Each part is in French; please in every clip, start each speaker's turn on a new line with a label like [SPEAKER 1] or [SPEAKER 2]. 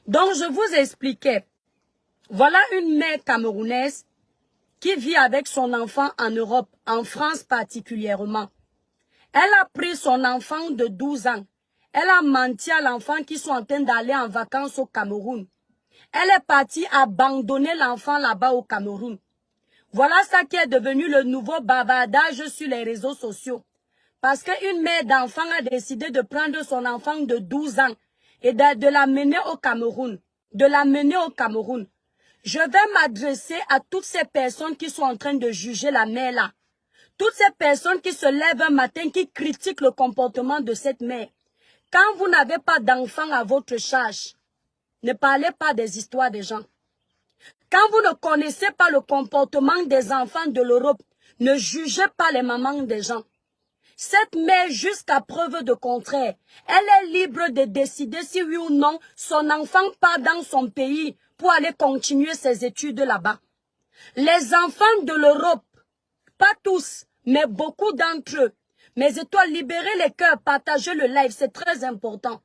[SPEAKER 1] Donc, je vous expliquais. Voilà une mère camerounaise qui vit avec son enfant en Europe, en France particulièrement. Elle a pris son enfant de 12 ans. Elle a menti à l'enfant qui sont en train d'aller en vacances au Cameroun. Elle est partie abandonner l'enfant là-bas au Cameroun. Voilà ça qui est devenu le nouveau bavardage sur les réseaux sociaux. Parce qu'une mère d'enfant a décidé de prendre son enfant de 12 ans et de l'amener au Cameroun. De l'amener au Cameroun. Je vais m'adresser à toutes ces personnes qui sont en train de juger la mère là. Toutes ces personnes qui se lèvent un matin, qui critiquent le comportement de cette mère. Quand vous n'avez pas d'enfant à votre charge, ne parlez pas des histoires des gens. Quand vous ne connaissez pas le comportement des enfants de l'Europe, ne jugez pas les mamans des gens. Cette mère, jusqu'à preuve de contraire, elle est libre de décider si oui ou non son enfant part dans son pays pour aller continuer ses études là-bas. Les enfants de l'Europe, pas tous, mais beaucoup d'entre eux, mes étoiles, libérez les cœurs, partagez le live, c'est très important.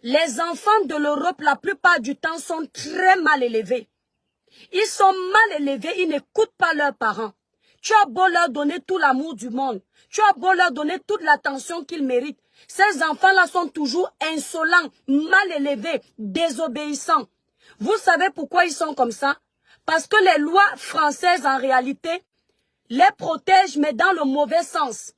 [SPEAKER 1] Les enfants de l'Europe, la plupart du temps, sont très mal élevés. Ils sont mal élevés, ils n'écoutent pas leurs parents. Tu as beau leur donner tout l'amour du monde. Tu as beau leur donner toute l'attention qu'ils méritent. Ces enfants-là sont toujours insolents, mal élevés, désobéissants. Vous savez pourquoi ils sont comme ça? Parce que les lois françaises, en réalité, les protègent, mais dans le mauvais sens.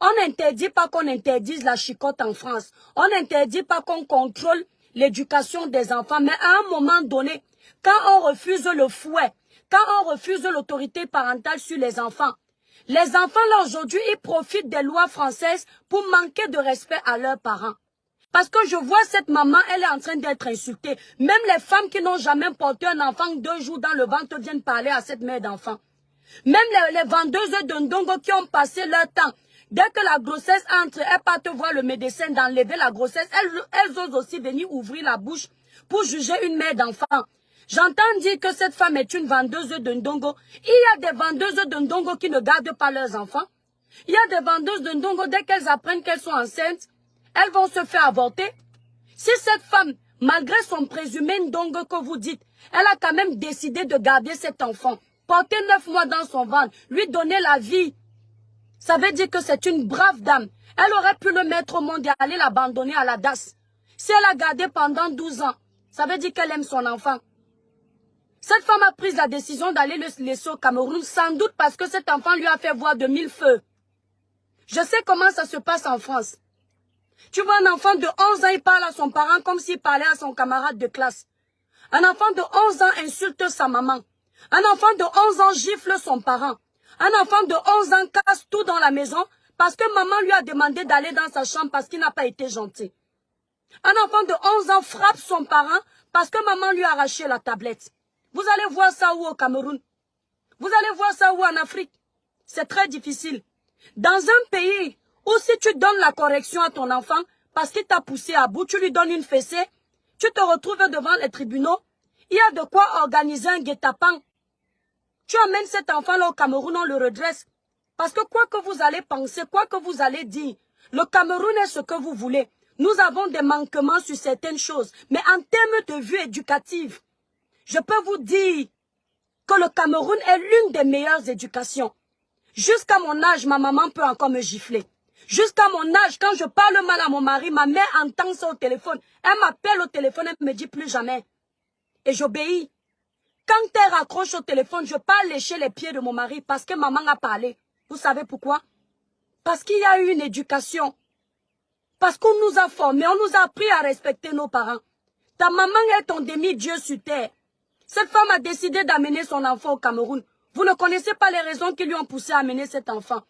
[SPEAKER 1] On n'interdit pas qu'on interdise la chicotte en France. On n'interdit pas qu'on contrôle l'éducation des enfants. Mais à un moment donné, quand on refuse le fouet, quand on refuse l'autorité parentale sur les enfants là aujourd'hui, ils profitent des lois françaises pour manquer de respect à leurs parents. Parce que je vois cette maman, elle est en train d'être insultée. Même les femmes qui n'ont jamais porté un enfant 2 jours dans le ventre viennent parler à cette mère d'enfant. Même les vendeuses de ndongo qui ont passé leur temps. Dès que la grossesse entre, elles partent voir le médecin d'enlever la grossesse. Elles osent aussi venir ouvrir la bouche pour juger une mère d'enfant. J'entends dire que cette femme est une vendeuse de ndongo. Il y a des vendeuses de ndongo qui ne gardent pas leurs enfants. Il y a des vendeuses de ndongo, dès qu'elles apprennent qu'elles sont enceintes, elles vont se faire avorter. Si cette femme, malgré son présumé ndongo que vous dites, elle a quand même décidé de garder cet enfant, porter 9 mois dans son ventre, lui donner la vie, ça veut dire que c'est une brave dame. Elle aurait pu le mettre au monde et aller l'abandonner à la DAS. Si elle a gardé pendant 12 ans, ça veut dire qu'elle aime son enfant. Cette femme a pris la décision d'aller le laisser au Cameroun, sans doute parce que cet enfant lui a fait voir de 1000 feux. Je sais comment ça se passe en France. Tu vois un enfant de 11 ans, il parle à son parent comme s'il parlait à son camarade de classe. Un enfant de 11 ans insulte sa maman. Un enfant de 11 ans gifle son parent. Un enfant de 11 ans casse tout dans la maison parce que maman lui a demandé d'aller dans sa chambre parce qu'il n'a pas été gentil. Un enfant de 11 ans frappe son parent parce que maman lui a arraché la tablette. Vous allez voir ça où au Cameroun? Vous allez voir ça où en Afrique? C'est très difficile. Dans un pays où si tu donnes la correction à ton enfant parce qu'il t'a poussé à bout, tu lui donnes une fessée, tu te retrouves devant les tribunaux, il y a de quoi organiser un guet-apens. Tu amènes cet enfant-là au Cameroun, on le redresse. Parce que quoi que vous allez penser, quoi que vous allez dire, le Cameroun est ce que vous voulez. Nous avons des manquements sur certaines choses. Mais en termes de vue éducative, je peux vous dire que le Cameroun est l'une des meilleures éducations. Jusqu'à mon âge, ma maman peut encore me gifler. Jusqu'à mon âge, quand je parle mal à mon mari, ma mère entend ça au téléphone. Elle m'appelle au téléphone, elle me dit plus jamais. Et j'obéis. Quand elle raccroche au téléphone, je pars lécher les pieds de mon mari parce que maman a parlé. Vous savez pourquoi? Parce qu'il y a eu une éducation. Parce qu'on nous a formés, on nous a appris à respecter nos parents. Ta maman est ton demi-dieu sur terre. Cette femme a décidé d'amener son enfant au Cameroun. Vous ne connaissez pas les raisons qui lui ont poussé à amener cet enfant.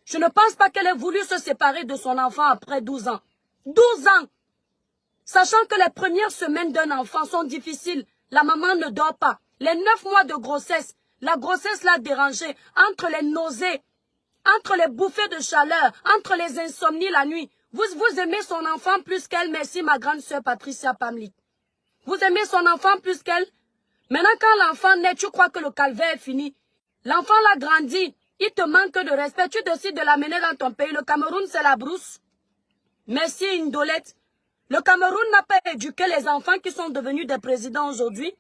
[SPEAKER 1] Je ne pense pas qu'elle ait voulu se séparer de son enfant après 12 ans. 12 ans! Sachant que les premières semaines d'un enfant sont difficiles, la maman ne dort pas. Les 9 mois de grossesse, la grossesse l'a dérangée entre les nausées, entre les bouffées de chaleur, entre les insomnies la nuit. Vous aimez son enfant plus qu'elle, merci ma grande sœur Patricia Pamlik. Vous aimez son enfant plus qu'elle? Maintenant quand l'enfant naît, tu crois que le calvaire est fini. L'enfant l'a grandi, il te manque de respect, tu décides de l'amener dans ton pays. Le Cameroun c'est la brousse. Merci Indolette. Le Cameroun n'a pas éduqué les enfants qui sont devenus des présidents aujourd'hui.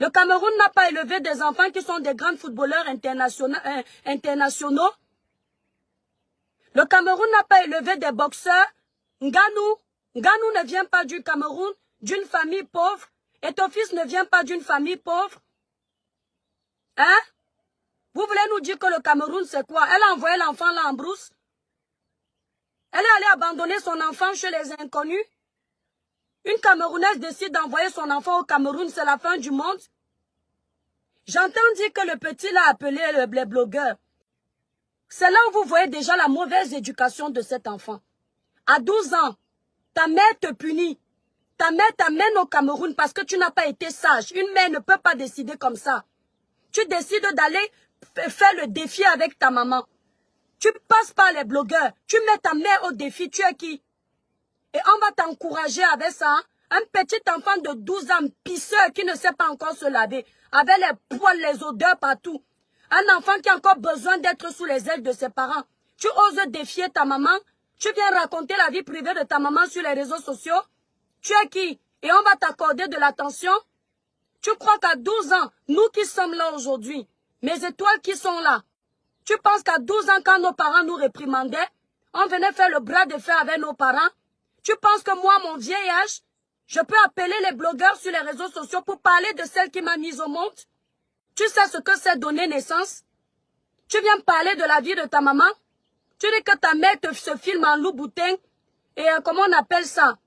[SPEAKER 1] Le Cameroun n'a pas élevé des enfants qui sont des grands footballeurs internationaux. Le Cameroun n'a pas élevé des boxeurs. Nganou ne vient pas du Cameroun, d'une famille pauvre. Et ton fils ne vient pas d'une famille pauvre. Hein? Vous voulez nous dire que le Cameroun c'est quoi? Elle a envoyé l'enfant là en brousse. Elle est allée abandonner son enfant chez les inconnus. Une Camerounaise décide d'envoyer son enfant au Cameroun, c'est la fin du monde. J'entends dire que le petit l'a appelé les blogueurs. C'est là où vous voyez déjà la mauvaise éducation de cet enfant. À 12 ans, ta mère te punit. Ta mère t'amène au Cameroun parce que tu n'as pas été sage. Une mère ne peut pas décider comme ça. Tu décides d'aller faire le défi avec ta maman. Tu passes par les blogueurs. Tu mets ta mère au défi. Tu es qui? Et on va t'encourager avec ça. Hein? Un petit enfant de 12 ans, pisseur, qui ne sait pas encore se laver, avec les poils, les odeurs partout. Un enfant qui a encore besoin d'être sous les ailes de ses parents. Tu oses défier ta maman. Tu viens raconter la vie privée de ta maman sur les réseaux sociaux. Tu es qui? Et on va t'accorder de l'attention. Tu crois qu'à 12 ans, nous qui sommes là aujourd'hui, mes étoiles qui sont là, tu penses qu'à 12 ans, quand nos parents nous réprimandaient, on venait faire le bras de fer avec nos parents? Tu penses que moi, mon vieil âge, je peux appeler les blogueurs sur les réseaux sociaux pour parler de celle qui m'a mise au monde? Tu sais ce que c'est donner naissance? Tu viens parler de la vie de ta maman? Tu dis que ta mère se filme en loup-boutin et comment on appelle ça?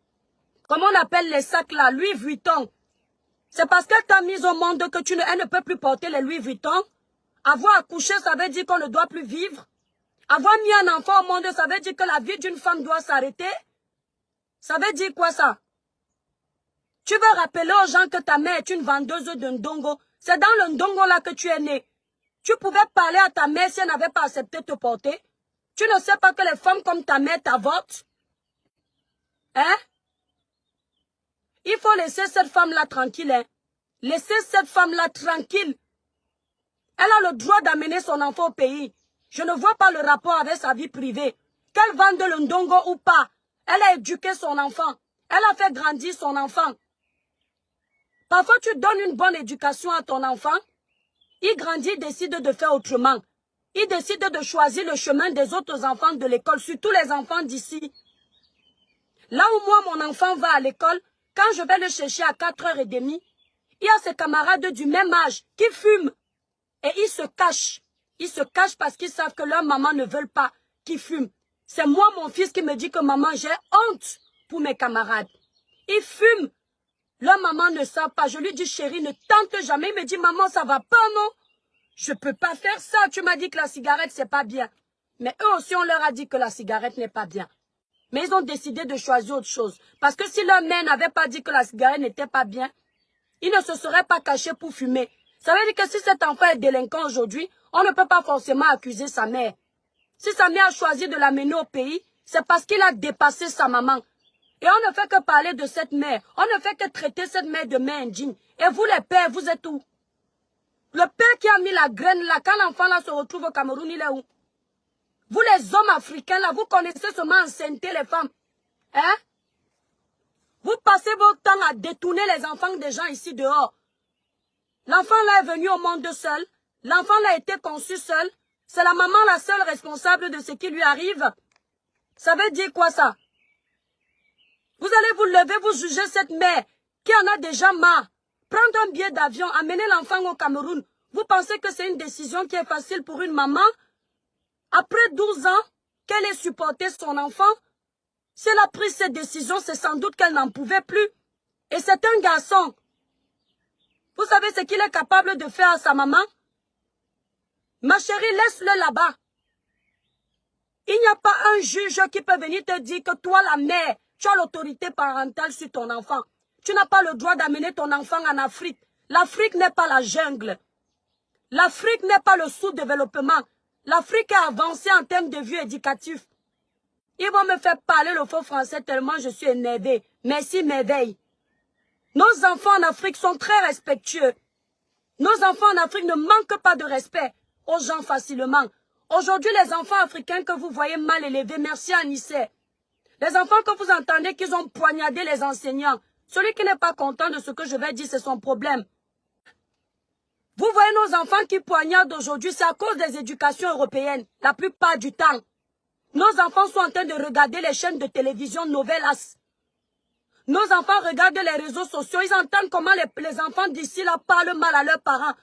[SPEAKER 1] Comment on appelle les sacs là? Louis Vuitton. C'est parce qu'elle t'a mise au monde que elle ne peut plus porter les Louis Vuitton. Avoir accouché, ça veut dire qu'on ne doit plus vivre. Avoir mis un enfant au monde, ça veut dire que la vie d'une femme doit s'arrêter. Ça veut dire quoi ça? Tu veux rappeler aux gens que ta mère est une vendeuse de ndongo. C'est dans le ndongo là que tu es né. Tu pouvais parler à ta mère si elle n'avait pas accepté de te porter. Tu ne sais pas que les femmes comme ta mère t'avortent? Hein? Il faut laisser cette femme-là tranquille. Hein? Laissez cette femme-là tranquille. Elle a le droit d'amener son enfant au pays. Je ne vois pas le rapport avec sa vie privée. Qu'elle vende le ndongo ou pas. Elle a éduqué son enfant. Elle a fait grandir son enfant. Parfois, tu donnes une bonne éducation à ton enfant. Il grandit, il décide de faire autrement. Il décide de choisir le chemin des autres enfants de l'école, surtout les enfants d'ici. Là où moi, mon enfant va à l'école, quand je vais le chercher à 4h30, il y a ses camarades du même âge qui fument. Et ils se cachent. Ils se cachent parce qu'ils savent que leur maman ne veut pas qu'ils fument. C'est moi, mon fils, qui me dit que maman, j'ai honte pour mes camarades. Ils fument. Leur maman ne sait pas. Je lui dis, chérie, ne tente jamais. Il me dit, maman, ça va pas, non? Je peux pas faire ça. Tu m'as dit que la cigarette, c'est pas bien. Mais eux aussi, on leur a dit que la cigarette n'est pas bien. Mais ils ont décidé de choisir autre chose. Parce que si leur mère n'avait pas dit que la cigarette n'était pas bien, ils ne se seraient pas cachés pour fumer. Ça veut dire que si cet enfant est délinquant aujourd'hui, on ne peut pas forcément accuser sa mère. Si sa mère a choisi de l'amener au pays, c'est parce qu'il a dépassé sa maman. Et on ne fait que parler de cette mère. On ne fait que traiter cette mère de mère indigne. Et vous les pères, vous êtes où? Le père qui a mis la graine là, quand l'enfant là se retrouve au Cameroun, il est où? Vous les hommes africains là, vous connaissez seulement enceinter les femmes. Hein? Vous passez votre temps à détourner les enfants des gens ici dehors. L'enfant là est venu au monde seul. L'enfant là a été conçu seul. C'est la maman la seule responsable de ce qui lui arrive. Ça veut dire quoi ça? Vous allez vous lever, vous juger cette mère qui en a déjà marre. Prendre un billet d'avion, amener l'enfant au Cameroun. Vous pensez que c'est une décision qui est facile pour une maman? Après 12 ans qu'elle ait supporté son enfant, si elle a pris cette décision, c'est sans doute qu'elle n'en pouvait plus. Et c'est un garçon. Vous savez ce qu'il est capable de faire à sa maman? Ma chérie, laisse-le là-bas. Il n'y a pas un juge qui peut venir te dire que toi, la mère, tu as l'autorité parentale sur ton enfant. Tu n'as pas le droit d'amener ton enfant en Afrique. L'Afrique n'est pas la jungle. L'Afrique n'est pas le sous-développement. L'Afrique est avancée en termes de vue éducatif. Ils vont me faire parler le faux français tellement je suis énervée. Merci, m'éveille. Nos enfants en Afrique sont très respectueux. Nos enfants en Afrique ne manquent pas de respect aux gens facilement. Aujourd'hui, les enfants africains que vous voyez mal élevés, merci à Anissé. Les enfants que vous entendez qu'ils ont poignardé les enseignants. Celui qui n'est pas content de ce que je vais dire, c'est son problème. Vous voyez nos enfants qui poignardent aujourd'hui, c'est à cause des éducations européennes, la plupart du temps. Nos enfants sont en train de regarder les chaînes de télévision Novelas. Nos enfants regardent les réseaux sociaux, ils entendent comment les enfants d'ici là parlent mal à leurs parents.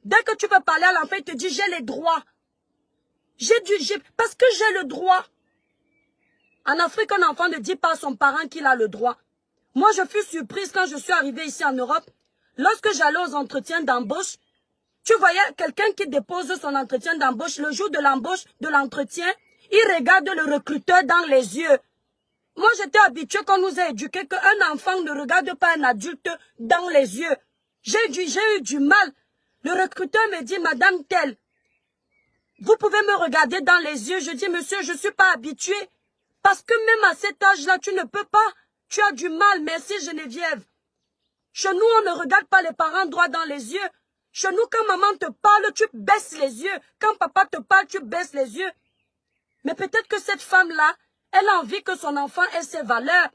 [SPEAKER 1] Dès que tu veux parler à l'enfant, il te dit j'ai les droits. Parce que j'ai le droit. En Afrique, un enfant ne dit pas à son parent qu'il a le droit. Moi, je fus surprise quand je suis arrivée ici en Europe. Lorsque j'allais aux entretiens d'embauche, tu voyais quelqu'un qui dépose son entretien d'embauche. Le jour de l'embauche, de l'entretien, il regarde le recruteur dans les yeux. Moi, j'étais habituée qu'on nous a éduqués qu'un enfant ne regarde pas un adulte dans les yeux. J'ai eu du mal. Le recruteur me dit, Madame telle, vous pouvez me regarder dans les yeux. Je dis, monsieur, je ne suis pas habituée. Parce que même à cet âge-là, tu ne peux pas. Tu as du mal. Merci Geneviève. Chez nous, on ne regarde pas les parents droit dans les yeux. Chez nous, quand maman te parle, tu baisses les yeux. Quand papa te parle, tu baisses les yeux. Mais peut-être que cette femme-là, elle a envie que son enfant ait ses valeurs.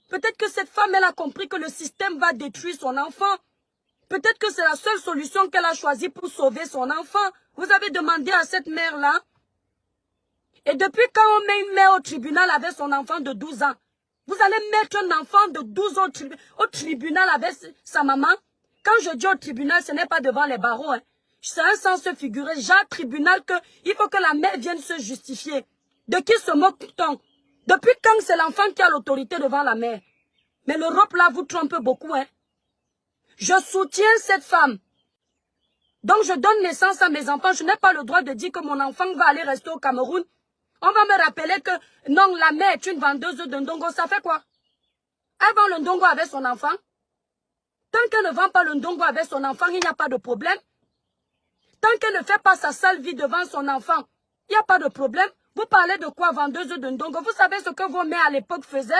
[SPEAKER 1] Peut-être que cette femme, elle a compris que le système va détruire son enfant. Peut-être que c'est la seule solution qu'elle a choisie pour sauver son enfant. Vous avez demandé à cette mère-là. Et depuis quand on met une mère au tribunal avec son enfant de 12 ans, vous allez mettre un enfant de 12 ans au tribunal avec sa maman. Quand je dis au tribunal, ce n'est pas devant les barreaux. Hein. C'est un sens figuré. Genre tribunal il faut que la mère vienne se justifier. De qui se moque-t-on? Depuis quand c'est l'enfant qui a l'autorité devant la mère? Mais l'Europe là vous trompe beaucoup. Hein. Je soutiens cette femme. Donc je donne naissance à mes enfants. Je n'ai pas le droit de dire que mon enfant va aller rester au Cameroun. On va me rappeler que non, la mère est une vendeuse de ndongo. Ça fait quoi? Elle vend le ndongo avec son enfant. Tant qu'elle ne vend pas le ndongo avec son enfant, il n'y a pas de problème. Tant qu'elle ne fait pas sa sale vie devant son enfant, il n'y a pas de problème. Vous parlez de quoi, vendeuse de ndongo? Vous savez ce que vos mères à l'époque faisaient?